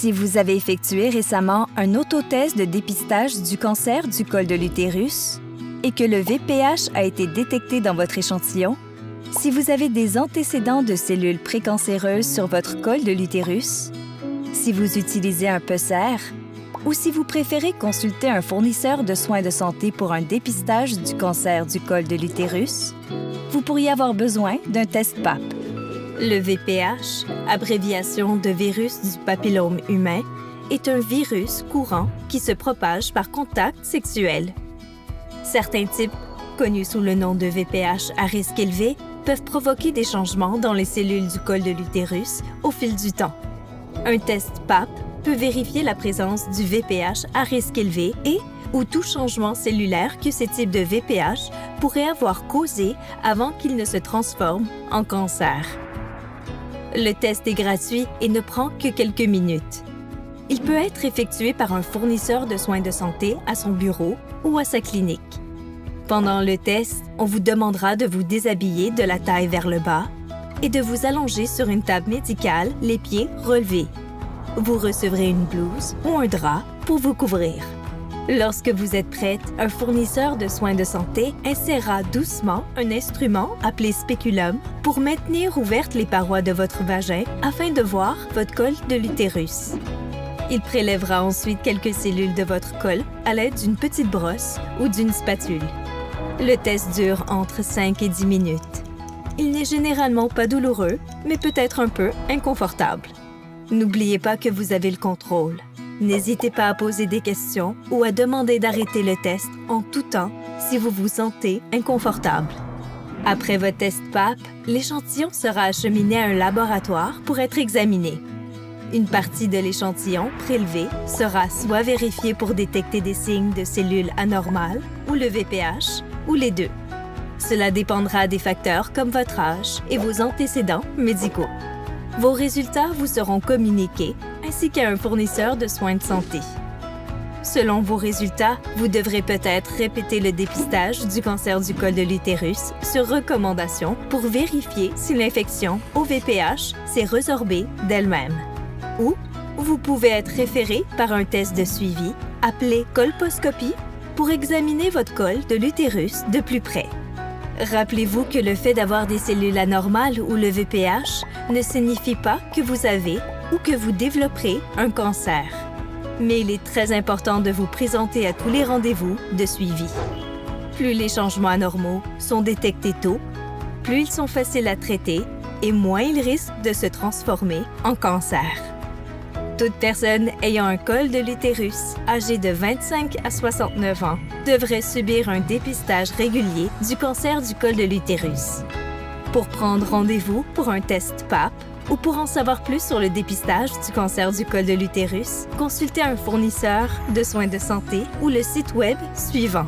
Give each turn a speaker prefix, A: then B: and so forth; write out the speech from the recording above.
A: Si vous avez effectué récemment un autotest de dépistage du cancer du col de l'utérus et que le VPH a été détecté dans votre échantillon, si vous avez des antécédents de cellules précancéreuses sur votre col de l'utérus, si vous utilisez un PESER ou si vous préférez consulter un fournisseur de soins de santé pour un dépistage du cancer du col de l'utérus, vous pourriez avoir besoin d'un test PAP. Le VPH, abréviation de virus du papillome humain, est un virus courant qui se propage par contact sexuel. Certains types, connus sous le nom de VPH à risque élevé, peuvent provoquer des changements dans les cellules du col de l'utérus au fil du temps. Un test PAP peut vérifier la présence du VPH à risque élevé et ou tout changement cellulaire que ces types de VPH pourraient avoir causé avant qu'il ne se transforme en cancer. Le test est gratuit et ne prend que quelques minutes. Il peut être effectué par un fournisseur de soins de santé à son bureau ou à sa clinique. Pendant le test, on vous demandera de vous déshabiller de la taille vers le bas et de vous allonger sur une table médicale, les pieds relevés. Vous recevrez une blouse ou un drap pour vous couvrir. Lorsque vous êtes prête, un fournisseur de soins de santé insérera doucement un instrument appelé spéculum pour maintenir ouvertes les parois de votre vagin afin de voir votre col de l'utérus. Il prélèvera ensuite quelques cellules de votre col à l'aide d'une petite brosse ou d'une spatule. Le test dure entre 5 et 10 minutes. Il n'est généralement pas douloureux, mais peut être un peu inconfortable. N'oubliez pas que vous avez le contrôle. N'hésitez pas à poser des questions ou à demander d'arrêter le test en tout temps si vous vous sentez inconfortable. Après votre test PAP, l'échantillon sera acheminé à un laboratoire pour être examiné. Une partie de l'échantillon prélevé sera soit vérifiée pour détecter des signes de cellules anormales ou le VPH, ou les deux. Cela dépendra des facteurs comme votre âge et vos antécédents médicaux. Vos résultats vous seront communiqués ainsi qu'à un fournisseur de soins de santé. Selon vos résultats, vous devrez peut-être répéter le dépistage du cancer du col de l'utérus sur recommandation pour vérifier si l'infection au VPH s'est résorbée d'elle-même. Ou vous pouvez être référé par un test de suivi appelé colposcopie pour examiner votre col de l'utérus de plus près. Rappelez-vous que le fait d'avoir des cellules anormales ou le VPH ne signifie pas que vous avez ou que vous développerez un cancer. Mais il est très important de vous présenter à tous les rendez-vous de suivi. Plus les changements anormaux sont détectés tôt, plus ils sont faciles à traiter et moins ils risquent de se transformer en cancer. Toute personne ayant un col de l'utérus âgée de 25 à 69 ans devrait subir un dépistage régulier du cancer du col de l'utérus. Pour prendre rendez-vous pour un test PAP ou pour en savoir plus sur le dépistage du cancer du col de l'utérus, consultez un fournisseur de soins de santé ou le site web suivant.